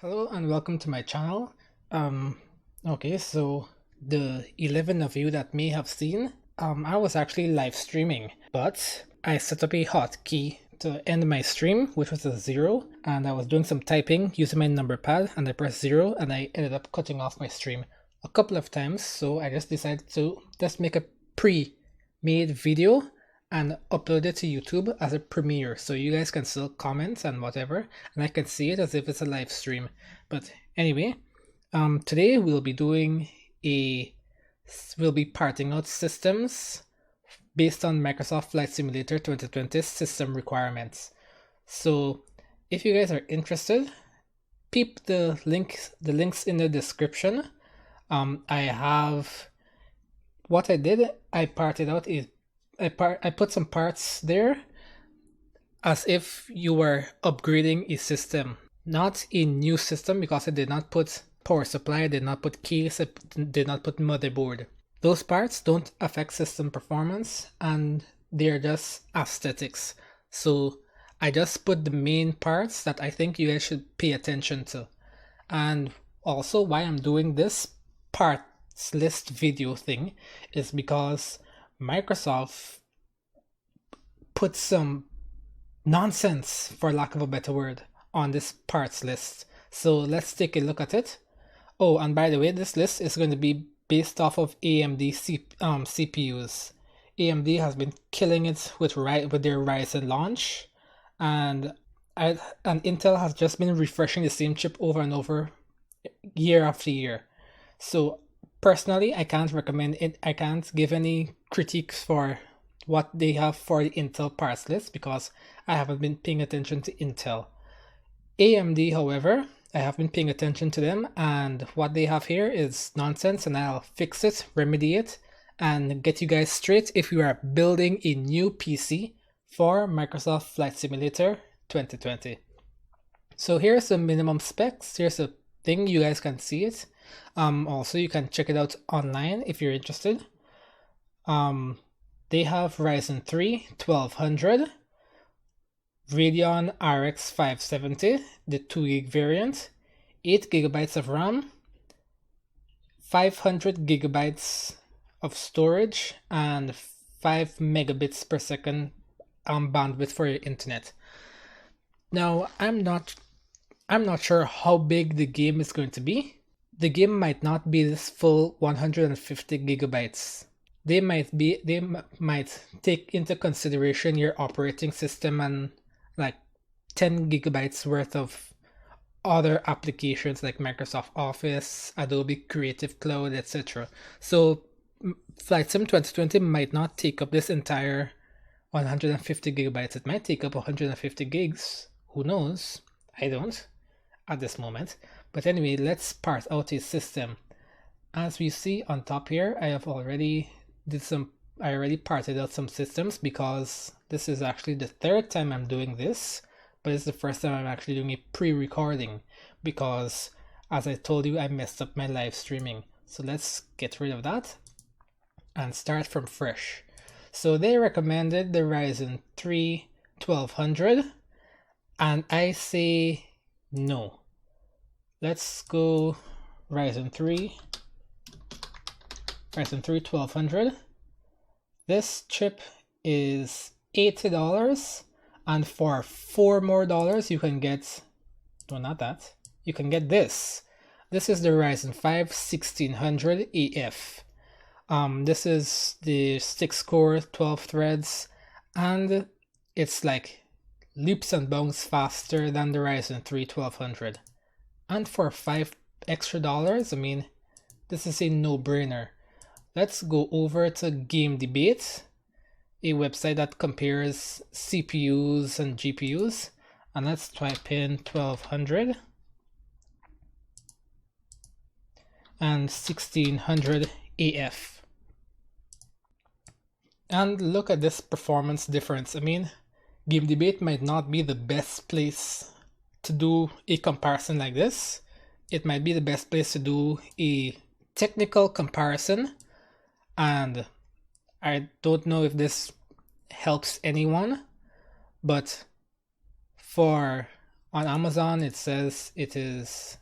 Hello and welcome to my channel. Okay, so the 11 of you that may have seen, I was actually live streaming, but I set up a hotkey to end my stream, which was a 0, and I was doing some typing using my number pad, and I pressed 0, and I ended up cutting off my stream a couple of times, so I just decided to just make a pre-made video and upload it to YouTube as a premiere, so you guys can still comment and whatever, and I can see it as if it's a live stream. But anyway, today we'll be parting out systems based on Microsoft Flight Simulator 2020 system requirements. So if you guys are interested, peep the links in the description. I have what I did. I parted out is I put some parts there as if you were upgrading a system, not a new system, because I did not put power supply, I did not put case, I did not put motherboard. Those parts don't affect system performance and they're just aesthetics. So I just put the main parts that I think you guys should pay attention to. And also why I'm doing this parts list video thing is because Microsoft put some nonsense, for lack of a better word, on this parts list. So let's take a look at it. Oh, and by the way, this list is going to be based off of AMD CPUs. AMD has been killing it with their Ryzen launch, and Intel has just been refreshing the same chip over and over, year after year. So personally, I can't recommend it. I can't give any critiques for what they have for the Intel parts list because I haven't been paying attention to Intel. AMD, however, I have been paying attention to them, and what they have here is nonsense, and I'll fix it, remedy it, and get you guys straight if you are building a new PC for Microsoft Flight Simulator 2020. So here's the minimum specs. Here's the thing, you guys can see it. Also, you can check it out online if you're interested. They have Ryzen 3 1200, Radeon RX 570, the 2GB variant, 8GB of RAM, 500GB of storage, and 5 megabits per second bandwidth for your internet. Now, I'm not sure how big the game is going to be. The game might not be this full 150 gigabytes. They might take into consideration your operating system and like 10 gigabytes worth of other applications like Microsoft Office, Adobe Creative Cloud, etc. So Flight Sim 2020 might not take up this entire 150 gigabytes. It might take up 150 gigs. Who knows? I don't at this moment. But anyway, let's part out a system. As we see on top here, I already parted out some systems because this is actually the third time I'm doing this, but it's the first time I'm actually doing a pre-recording because, as I told you, I messed up my live streaming. So let's get rid of that and start from fresh. So they recommended the Ryzen 3 1200 and I say no. Let's go Ryzen 3 1200. This chip is $80, and for $4 more you can get, no, not that, you can get this. This is the Ryzen 5 1600 AF. This is the 6-core 12 threads, and it's like leaps and bounds faster than the Ryzen 3 1200. And for $5 extra, I mean, this is a no-brainer. Let's go over to Game Debate, a website that compares CPUs and GPUs, and let's type in 1200 and 1600 AF. And look at this performance difference. I mean, Game Debate might not be the best place to do a comparison like this. It might be the best place to do a technical comparison, and I don't know if this helps anyone, but for On Amazon it says it is,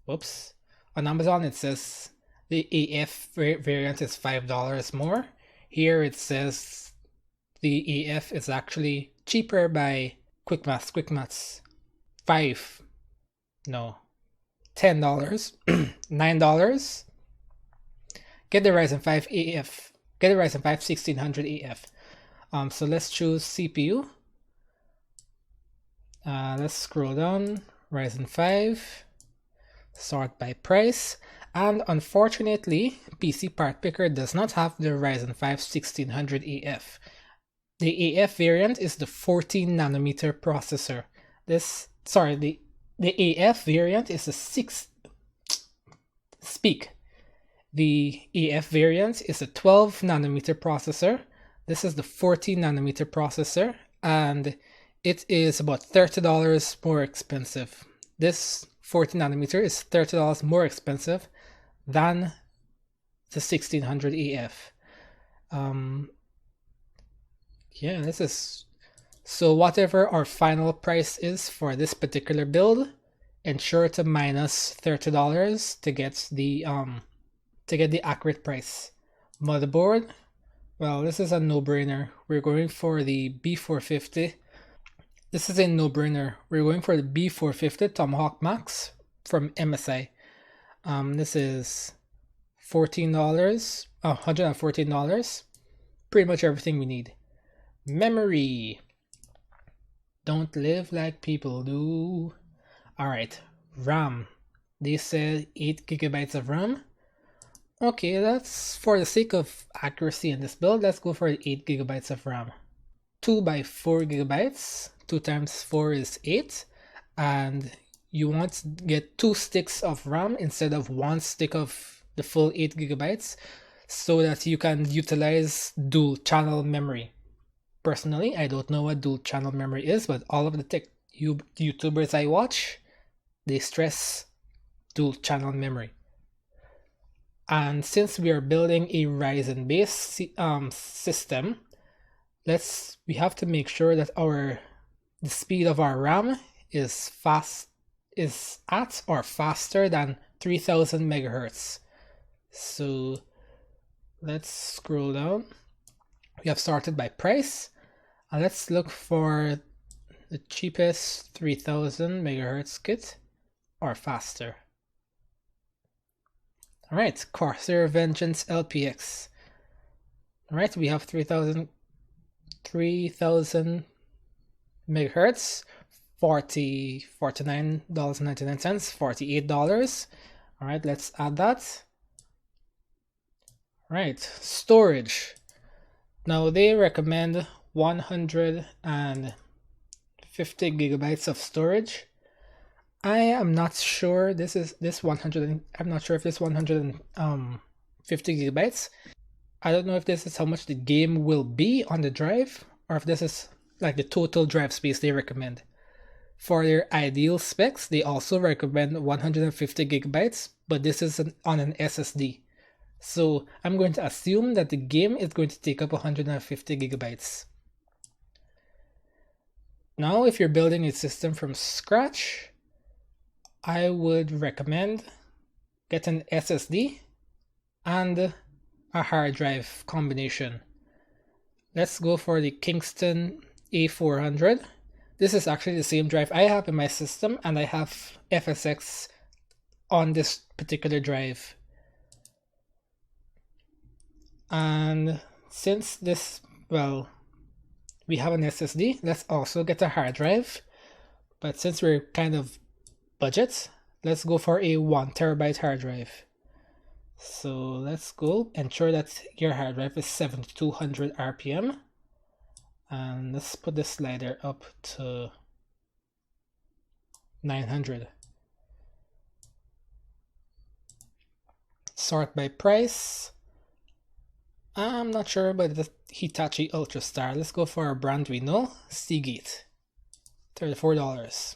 whoops, on Amazon it says the AF variant is $5 more. Here it says the AF is actually cheaper by quick maths, $10, $9. Get the Ryzen 5 AF, get the Ryzen 5 1600 AF. So let's choose CPU. Let's scroll down, Ryzen 5, sort by price, and unfortunately PC Part Picker does not have the Ryzen 5 1600 AF. The AF variant is the 14 nanometer processor. The AF variant is the AF variant is a 12 nanometer processor. This is the 14 nanometer processor, and it is about $30 more expensive. This 14 nanometer is $30 more expensive than the 1600 AF. Yeah, this is, so whatever our final price is for this particular build, ensure to minus $30 to get the accurate price. Motherboard, well, this is a no-brainer. We're going for the B450. This is a no-brainer. We're going for the B450 Tomahawk Max from MSI. This is $114. Pretty much everything we need. Memory. Don't live like people do. Alright, RAM. They said 8 gigabytes of RAM. Okay, that's for the sake of accuracy in this build. Let's go for 8 gigabytes of RAM. 2 by 4 gigabytes. 2 times 4 is 8. And you want to get 2 sticks of RAM instead of 1 stick of the full 8 gigabytes so that you can utilize dual channel memory. Personally, I don't know what dual channel memory is, but all of the tech YouTubers I watch, they stress dual channel memory. And since we are building a Ryzen based system, we have to make sure that the speed of our RAM is at or faster than 3000 megahertz. So let's scroll down. We have sorted by price, and let's look for the cheapest 3000 megahertz kit or faster. Alright, Corsair Vengeance LPX. Alright, we have 3000 megahertz, $49.99, $48. Alright, let's add that. Alright, storage. Now they recommend 150 gigabytes of storage. I am not sure I'm not sure if this 150 gigabytes. I don't know if this is how much the game will be on the drive, or if this is like the total drive space they recommend. For their ideal specs, they also recommend 150 gigabytes, but this is on an SSD. So I'm going to assume that the game is going to take up 150 gigabytes. Now, if you're building a system from scratch, I would recommend get an SSD and a hard drive combination. Let's go for the Kingston A400. This is actually the same drive I have in my system, and I have FSX on this particular drive. And since we have an SSD, let's also get a hard drive. But since we're kind of budget, let's go for a 1 terabyte hard drive. So let's go ensure that your hard drive is 7200 RPM. And let's put the slider up to 900. Sort by price. I'm not sure about the Hitachi Ultrastar. Let's go for a brand we know, Seagate. $34.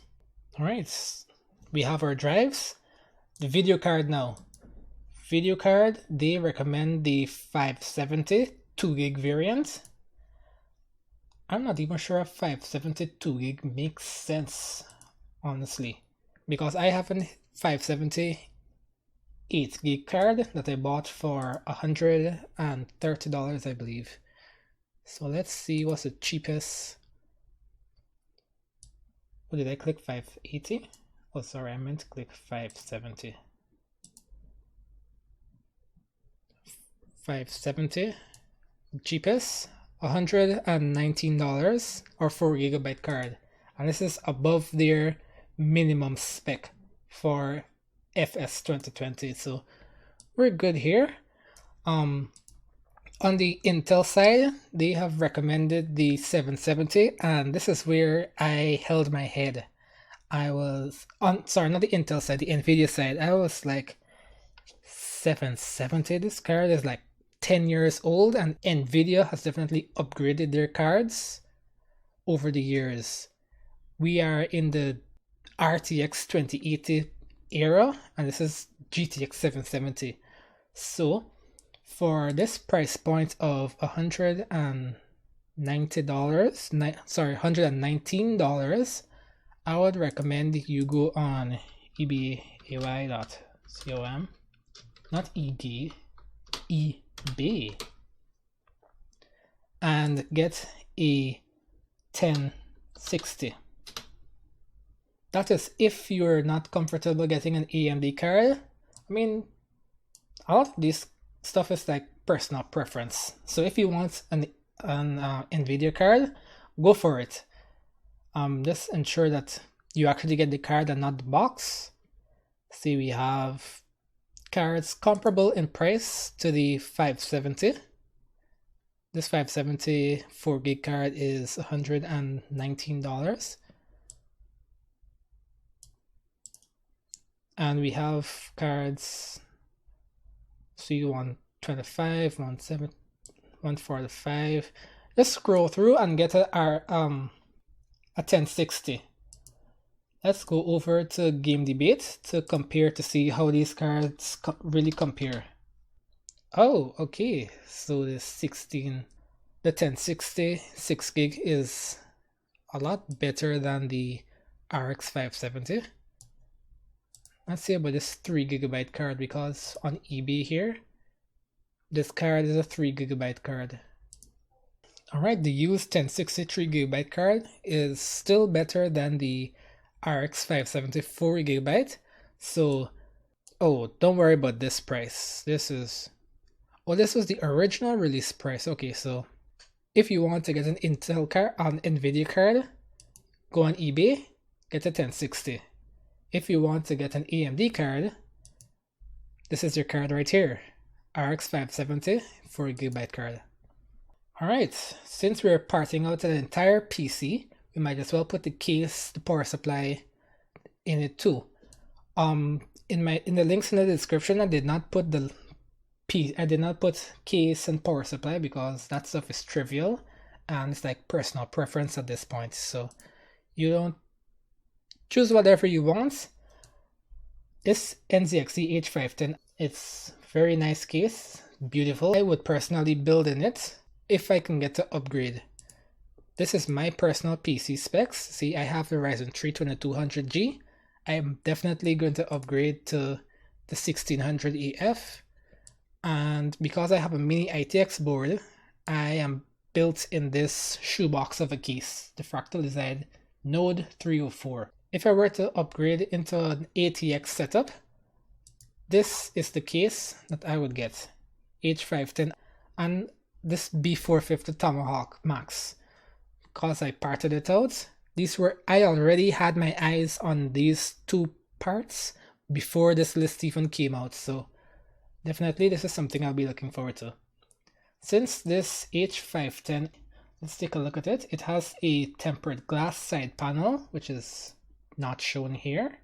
Alright, we have our drives. The video card now. Video card, they recommend the 570 2 gig variant. I'm not even sure if 570 2 gig makes sense. honestly, because I have a 570 8 gig card that I bought for $130, I believe. So let's see what's the cheapest. What did I click? 580? Oh, sorry, I meant to click 570. 570 cheapest, $119 or 4 GB card, and this is above their minimum spec for FS 2020, so we're good here. On the Intel side, they have recommended the 770, and this is where I held my head. I was on, sorry, not the Intel side, the Nvidia side. I was like, 770, this card is like 10 years old, and Nvidia has definitely upgraded their cards over the years. We are in the RTX 2080 era, and this is GTX 770. So for this price point of $119, I would recommend you go on ebay.com, not ED, eBay, and get a 1060. That is if you're not comfortable getting an AMD card. I mean, a lot of this stuff is like personal preference. So if you want an Nvidia card, go for it. Just ensure that you actually get the card and not the box. See, we have cards comparable in price to the 570. This 570 4 gig card is $119. And we have cards, see, 125, 17, 145. Just scroll through and get a 1060. Let's go over to Game Debate to compare, to see how these cards really compare. Oh, okay. So the 1060 6 gig is a lot better than the RX 570. Let's see about this 3 GB card, because on eBay here, this card is a 3 GB card. Alright, the used 1060 3 GB card is still better than the RX 570 4 GB. So, oh, don't worry about this price. This was the original release price. Okay, so if you want to get an Intel card, an Nvidia card, go on eBay, get a 1060. If you want to get an AMD card, this is your card right here, RX 570 4 GB card. Alright, since we're parting out an entire PC, we might as well put the case, the power supply in it too. In the links in the description, I did not put case and power supply because that stuff is trivial and it's like personal preference at this point. So you don't choose whatever you want. This NZXE H510, it's very nice case, beautiful. I would personally build in it if I can get to upgrade. This is my personal PC specs. See, I have the Ryzen 3 2200G. I am definitely going to upgrade to the 1600AF. And because I have a mini ITX board, I am built in this shoebox of a case, the Fractal Design Node 304. If I were to upgrade into an ATX setup, this is the case that I would get. H510 and this B450 Tomahawk Max. Because I parted it out, I already had my eyes on these two parts before this list even came out, so definitely this is something I'll be looking forward to. Since this H510, let's take a look at it. It has a tempered glass side panel, which is not shown here.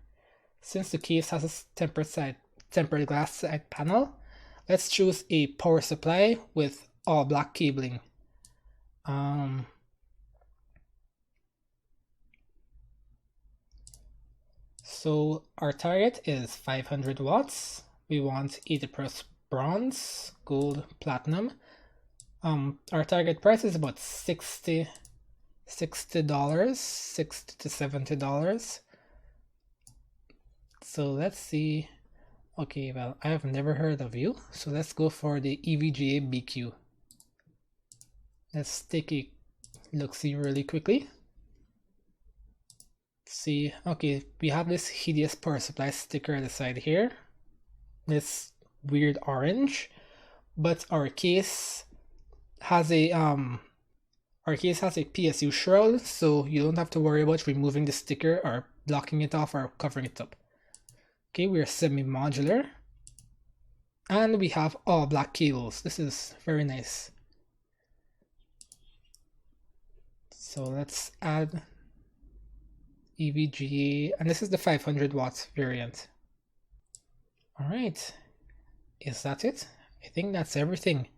Since the case has a tempered glass side panel, let's choose a power supply with all black cabling. So our target is 500 watts. We want 80% bronze, gold, platinum. Our target price is about $60 to $70. So let's see. Okay, well, I have never heard of you, so let's go for the EVGA BQ. Let's take a look-see really quickly. See, okay, we have this hideous power supply sticker at the side here. This weird orange, but our case has a PSU shroud, so you don't have to worry about removing the sticker or blocking it off or covering it up. Okay, we're semi-modular. And we have all black cables. This is very nice. So let's add EVGA, and this is the 500 watt variant. All right, is that it? I think that's everything.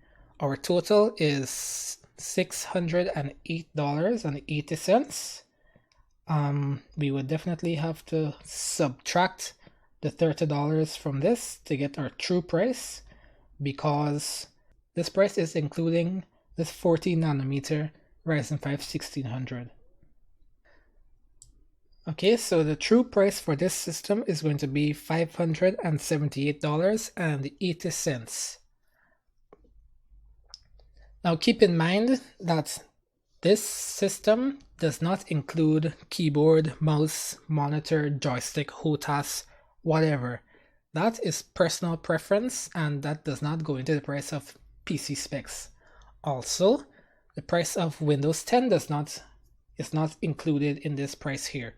Our total is $608.80. We would definitely have to subtract the $30 from this to get our true price, because this price is including this 14 nanometer Ryzen 5 1600. Okay, so the true price for this system is going to be $578.80. Now keep in mind that this system does not include keyboard, mouse, monitor, joystick, HOTAS, whatever. That is personal preference, and that does not go into the price of PC specs. Also, the price of Windows 10 is not included in this price here.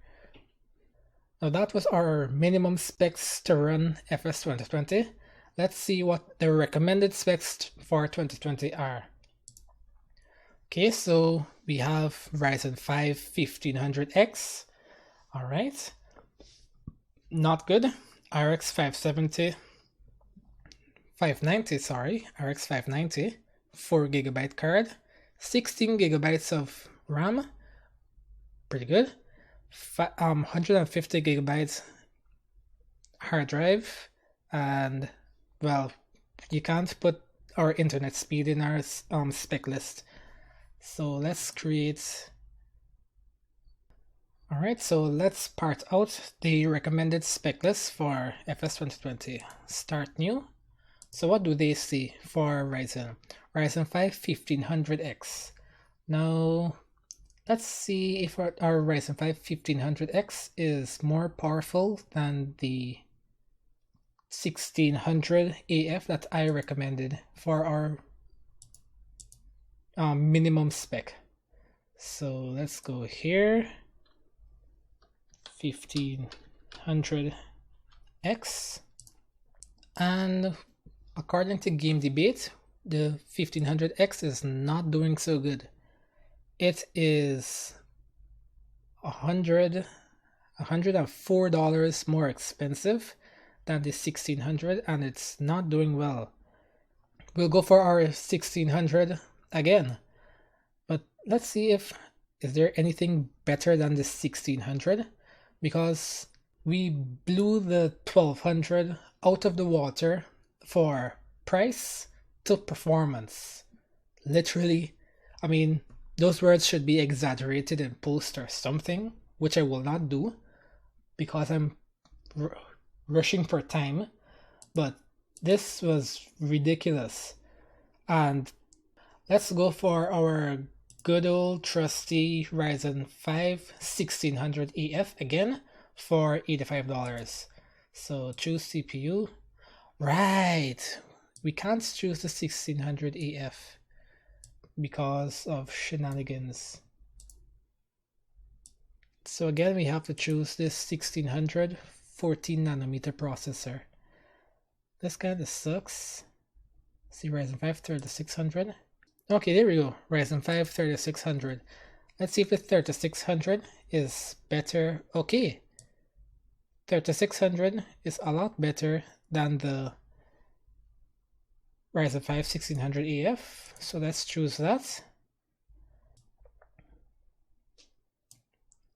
Now that was our minimum specs to run FS 2020. Let's see what the recommended specs for 2020 are. Okay, so we have Ryzen 5 1500X. All right, not good. RX 590, RX 590, 4GB card, 16GB of RAM, pretty good. 150GB hard drive, and well, you can't put our internet speed in our spec list. So let's create. All right, so let's part out the recommended spec list for FS 2020. Start new. So what do they see for Ryzen 5 1500X? Now let's see if our Ryzen 5 1500X is more powerful than the 1600 AF that I recommended for our minimum spec. So let's go here, 1500X, and according to Game Debate, the 1500X is not doing so good. It is $104 more expensive than the 1600, and it's not doing well. We'll go for our 1600 again, but let's see if is there anything better than the 1600, because we blew the 1200 out of the water for price to performance. Literally, I mean, those words should be exaggerated in post or something, which I will not do because I'm rushing for time, but this was ridiculous. And let's go for our good old trusty Ryzen 5 1600 AF again for $85. So choose CPU. Right, we can't choose the 1600 AF because of shenanigans. So again, we have to choose this 1600 14 nanometer processor. This kind of sucks. See, Ryzen 5 3600. Okay, there we go. Ryzen 5 3600. Let's see if the 3600 is better. Okay, 3600 is a lot better than the Ryzen 5 1600 AF. So let's choose that.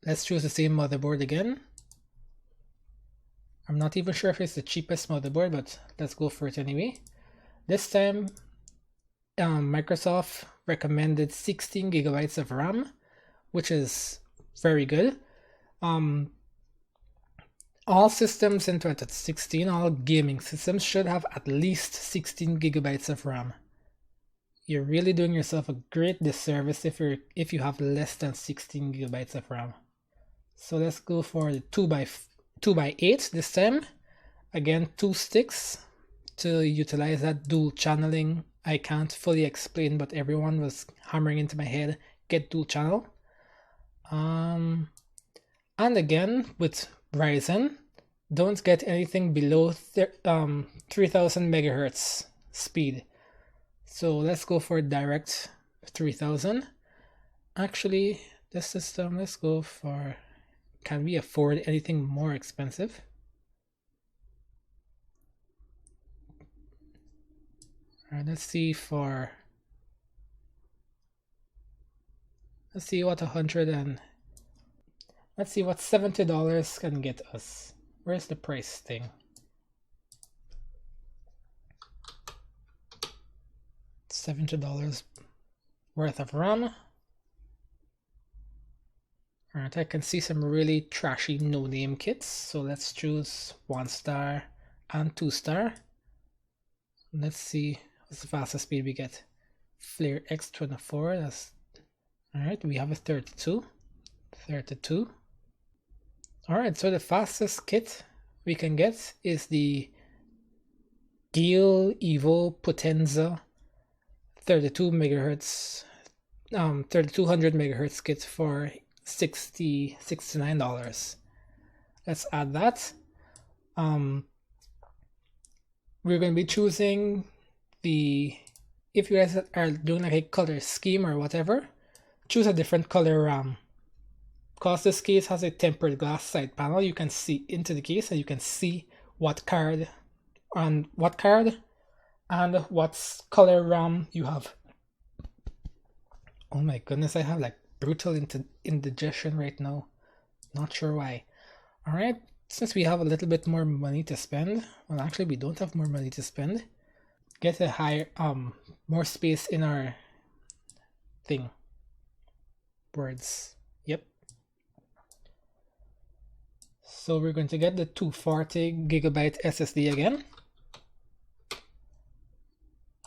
Let's choose the same motherboard again. I'm not even sure if it's the cheapest motherboard, but let's go for it anyway. This time, Microsoft recommended 16 gigabytes of RAM, which is very good. All systems in 2016, all gaming systems should have at least 16 gigabytes of RAM. You're really doing yourself a great disservice if you have less than 16 gigabytes of RAM. So let's go for the 2x8 this time. Again, 2 sticks to utilize that dual channeling. I can't fully explain, but everyone was hammering into my head, get dual channel. And again, with Ryzen, don't get anything below 3000 megahertz speed. So let's go for direct 3000. Actually, this system, let's go for, can we afford anything more expensive? All right, let's see what let's see what $70 can get us. Where's the price thing? $70 worth of RAM. Alright, I can see some really trashy no-name kits. So let's choose 1-star and 2-star. Let's see what's the fastest speed we get. Flare X24, that's alright, we have a 32. Alright, so the fastest kit we can get is the Gale Evo Potenza 32 megahertz 3200 megahertz kit for $69. Let's add that. We're going to be choosing the, if you guys are doing like a color scheme or whatever, choose a different color RAM. Because this case has a tempered glass side panel, you can see into the case and you can see what card and what color RAM you have. Oh my goodness, I have like brutal indigestion right now. Not sure why. Alright, since we have a little bit more money to spend, well actually we don't have more money to spend, get a higher, more space in our thing. Words. Yep. So we're going to get the 240 gigabyte SSD again.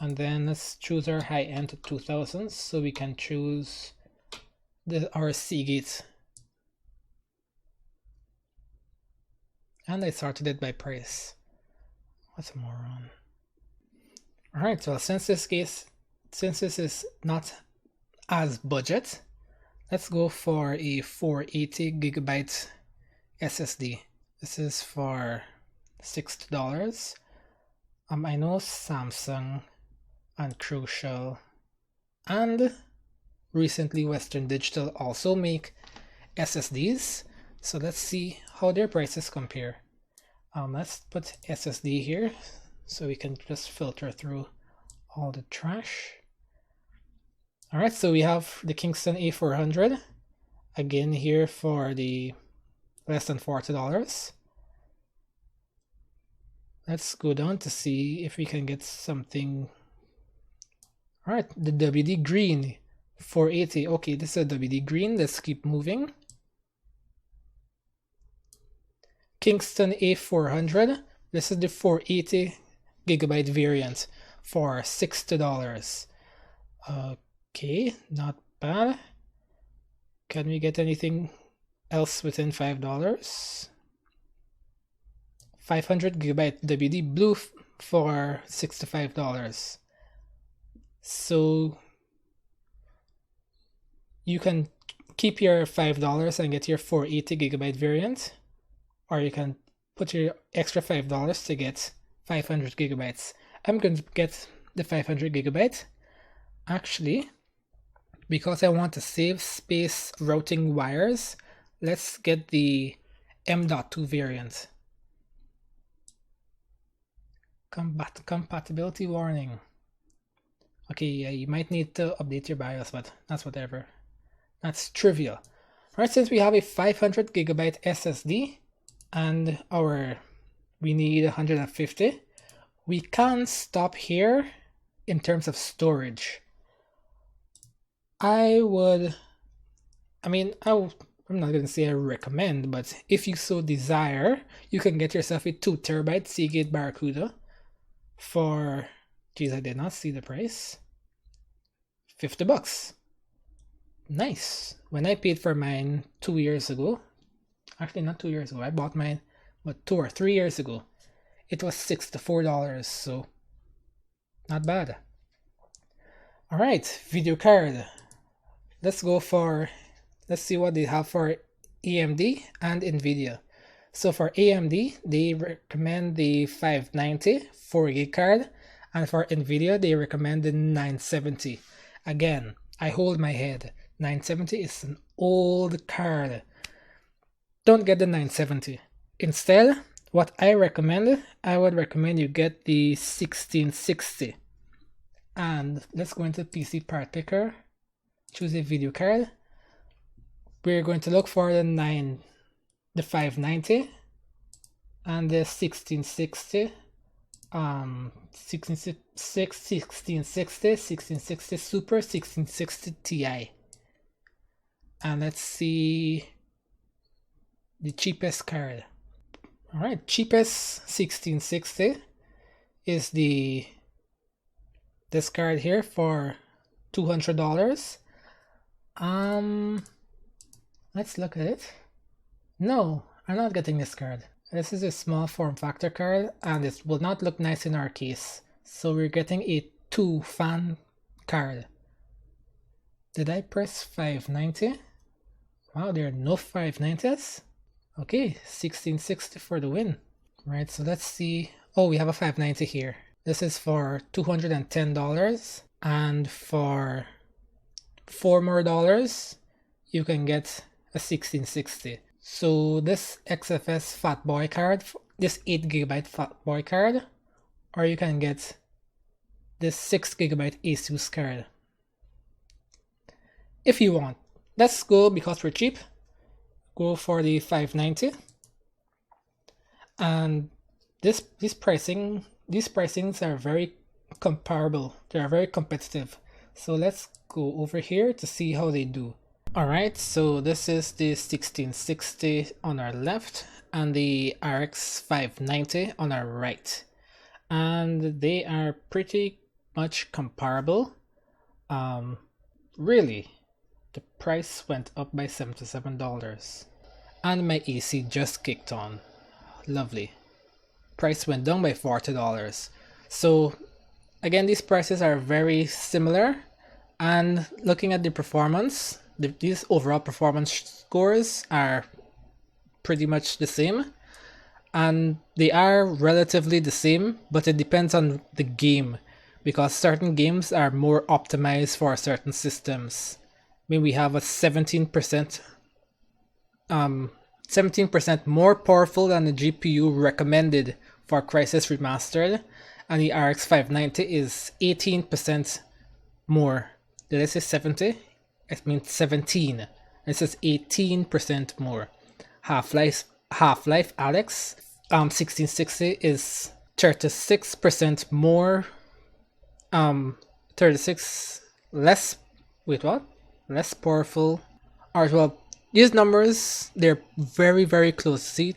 And then let's choose our high end to 2000, so we can choose our Seagate. And I sorted it by price. What's a moron? Alright, so since this is not as budget, let's go for a 480 gigabyte SSD. This is for $60. I know Samsung and Crucial and recently Western Digital also make SSDs. So let's see how their prices compare. Let's put SSD here so we can just filter through all the trash. Alright, so we have the Kingston A400 again here for the less than $40. Let's go down to see if we can get something. Alright, the WD Green 480. Okay, this is a WD Green. Let's keep moving. Kingston A400. This is the 480 gigabyte variant for $60. Okay, not bad. Can we get anything else within $5? 500 gigabyte WD Blue for $65. So you can keep your $5 and get your 480 gigabyte variant, or you can put your extra $5 to get 500 gigabytes. I'm going to get the 500 gigabyte. Actually, because I want to save space routing wires, let's get the M.2 variant. Compatibility warning. Okay, yeah, you might need to update your BIOS, but that's whatever. That's trivial. Alright, since we have a 500 gigabyte SSD and we need 150, we can stop here in terms of storage. I I'm not gonna say I recommend, but if you so desire, you can get yourself a 2TB Seagate Barracuda for, geez, I did not see the price, $50. Nice. When I paid for mine 2 years ago, actually not 2 years ago, I bought mine, but 2 or 3 years ago, it was $64, so not bad. All right, video card. Let's see what they have for AMD and Nvidia. So for AMD, they recommend the 590 4GB card, and for Nvidia, they recommend the 970. Again, I hold my head. 970 is an old card. Don't get the 970. Instead, what I would recommend you get the 1660. And let's go into PC part picker, choose a video card. We're going to look for the 590 and the 1660, 1660 Super, 1660 Ti. And let's see the cheapest card. All right, cheapest 1660 is this card here for $200. Let's look at it. No, I'm not getting this card. This is a small form factor card, and it will not look nice in our case. So we're getting a 2-fan card. Did I press 590? Wow, there are no 590s. Okay, 1660 for the win. Right, so let's see. Oh, we have a 590 here. This is for $210, and for $4 more, you can get a 1660. So this XFS Fat Boy card, this 8GB Fat Boy card, or you can get this 6GB Asus card if you want. Let's go, because we're cheap, go for the 590. And these pricings are very comparable. They are very competitive. So let's go over here to see how they do. Alright, so this is the 1660 on our left and the RX 590 on our right. And they are pretty much comparable. Really, the price went up by $77. And my AC just kicked on. Lovely. Price went down by $40. So again, these prices are very similar. And looking at the performance, these overall performance scores are pretty much the same, and they are relatively the same, but it depends on the game, because certain games are more optimized for certain systems. I mean, we have a 17% more powerful than the GPU recommended for Crysis Remastered, and the RX 590 is 18% more. Did I say 70? I mean 17. This is 18% more. Half-Life Alyx 1660 is 36% more. 36 less. Wait, what? Less powerful. Alright, well, these numbers, they're very, very close. See,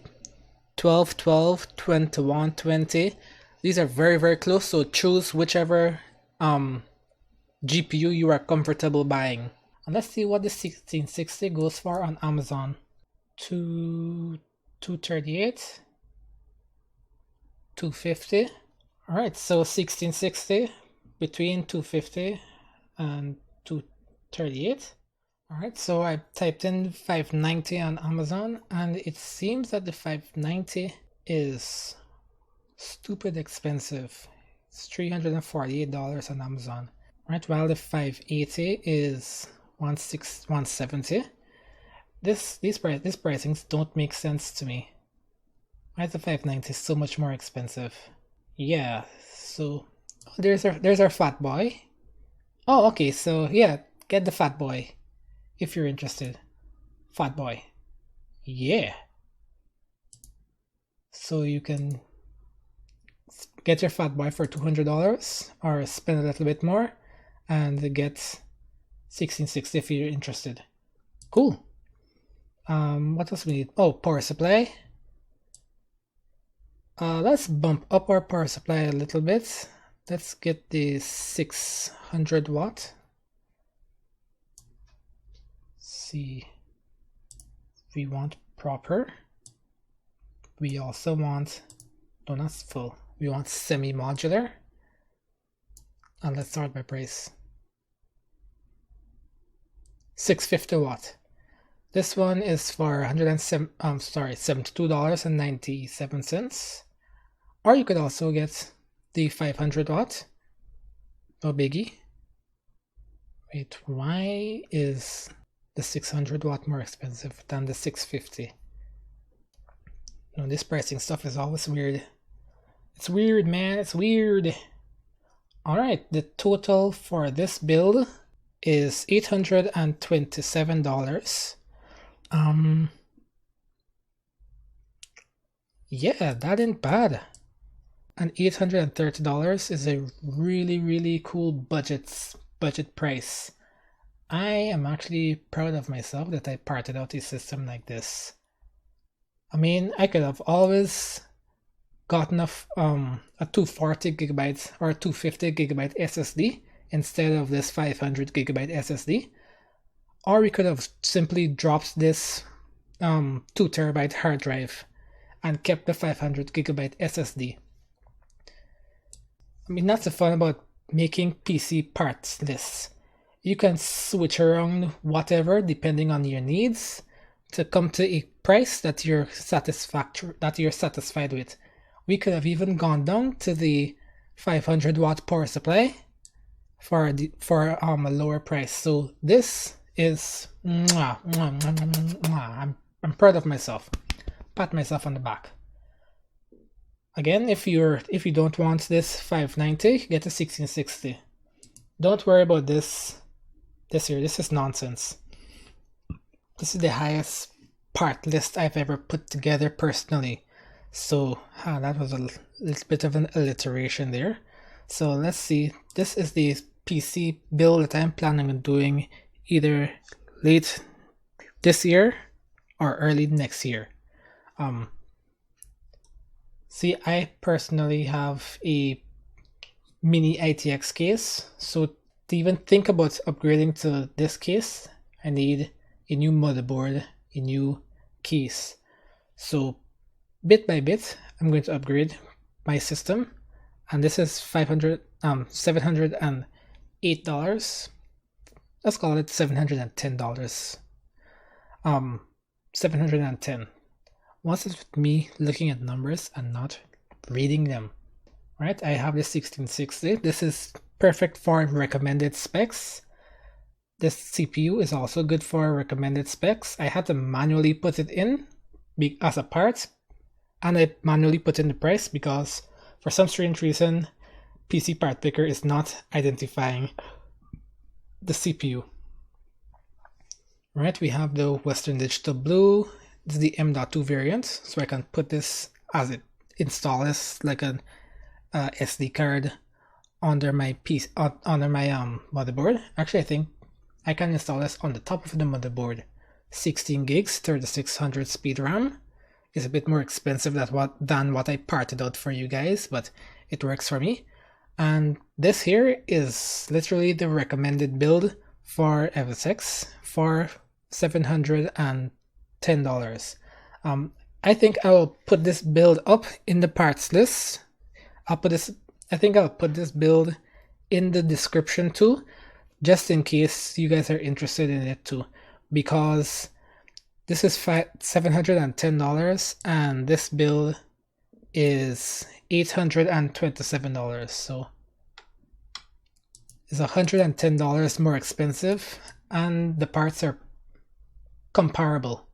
12, 12, 21, 20. These are very, very close. So choose whichever GPU you are comfortable buying. And let's see what the 1660 goes for on Amazon. 238, 250. All right, so 1660 between 250 and 238. All right, so I typed in 590 on Amazon, and it seems that the 590 is stupid expensive. It's $348 on Amazon. Right, while the 580 is 170. These pricings don't make sense to me. Why is the 590 so much more expensive? Yeah, so there's our Fat Boy. Oh, okay, so yeah, get the Fat Boy if you're interested. Fat Boy. Yeah. So you can get your Fat Boy for $200 or spend a little bit more and get 1660 if you're interested. Cool. What else we need? Oh, power supply. Let's bump up our power supply a little bit. Let's get the 600 watt. See, we want proper. We also want, no, not full. We want semi-modular. And let's start by price. 650 watt. This one is for $72.97. Or you could also get the 500 watt. No biggie. Wait, why is the 600 watt more expensive than the 650? You know, this pricing stuff is always weird. It's weird, man. It's weird. Alright, the total for this build is $827. Yeah, that ain't bad. And $830 is a really cool budget price. I am actually proud of myself that I parted out a system like this. I mean, I could have always gotten a 240 gigabytes or 250 gigabyte SSD instead of this 500 gigabyte SSD, or we could have simply dropped this 2 terabyte hard drive and kept the 500 gigabyte SSD. I mean, that's the fun about making PC parts lists. You can switch around whatever depending on your needs to come to a price that you're satisfied with. We could have even gone down to the 500 watt power supply for a lower price. So this is I'm proud of myself. Pat myself on the back. Again, if you don't want this 590, get a 1660. Don't worry about this here. This is nonsense. This is the highest part list I've ever put together personally. So that was a little bit of an alliteration there. So let's see. This is the PC build that I'm planning on doing either late this year or early next year. See, I personally have a mini ITX case. So to even think about upgrading to this case, I need a new motherboard, a new case. So bit by bit, I'm going to upgrade my system, and this is $708. Let's call it $710. 710. Once it's with me looking at numbers and not reading them. Right? I have the 1660. This is perfect for recommended specs. This CPU is also good for recommended specs. I had to manually put it in as a part, and I manually put in the price because for some strange reason PC Part Picker is not identifying the CPU. Right, we have the Western Digital Blue. This is the M.2 variant, so I can put this as it installs like an SD card under my motherboard. Actually, I think I can install this on the top of the motherboard. 16 gigs, 3600 speed RAM. Is a bit more expensive than what I parted out for you guys, but it works for me. And this here is literally the recommended build for EVSX for $710. I think I will put this build up in the parts list. I think I'll put this build in the description too, just in case you guys are interested in it too, because this is $710 and this build is $827, so it's $110 more expensive and the parts are comparable.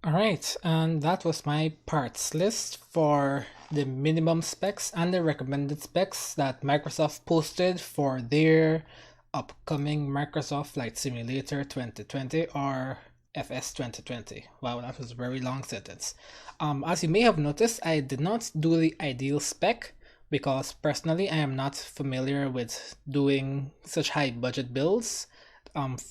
Alright, and that was my parts list for the minimum specs and the recommended specs that Microsoft posted for their upcoming Microsoft Flight Simulator 2020 or FS 2020. Wow, that was a very long sentence. As you may have noticed, I did not do the ideal spec because personally I am not familiar with doing such high budget builds.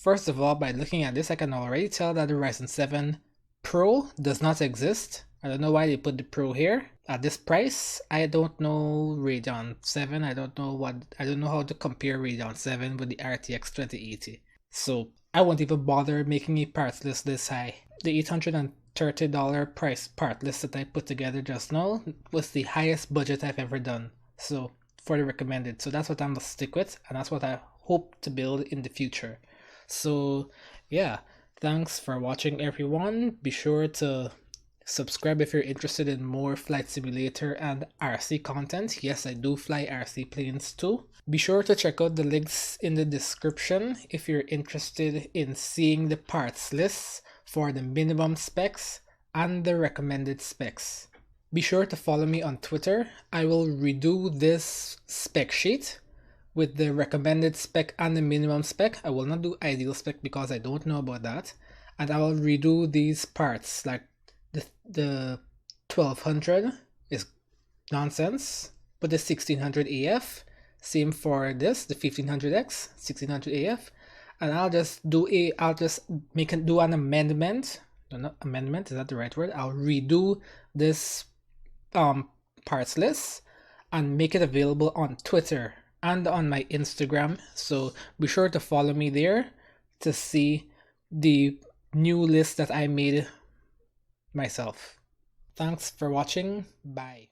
First of all, by looking at this, I can already tell that the Ryzen 7 Pro does not exist. I don't know why they put the Pro here at this price. I don't know Radeon 7. I don't know how to compare Radeon 7 with the RTX 2080. So I won't even bother making a parts list this high. The $830 price part list that I put together just now was the highest budget I've ever done. So for the recommended. So that's what I'm gonna stick with, and that's what I hope to build in the future. So yeah, thanks for watching everyone. Be sure to subscribe if you're interested in more flight simulator and RC content. Yes, I do fly RC planes too. Be sure to check out the links in the description if you're interested in seeing the parts lists for the minimum specs and the recommended specs. Be sure to follow me on Twitter. I will redo this spec sheet with the recommended spec and the minimum spec. I will not do ideal spec because I don't know about that. And I will redo these parts, like the 1200 is nonsense, but the 1600 AF, same for this, the 1500X, 1600 AF, and I'll just do an amendment. No, not amendment, is that the right word? I'll redo this parts list and make it available on Twitter and on my Instagram. So be sure to follow me there to see the new list that I made myself. Thanks for watching. Bye.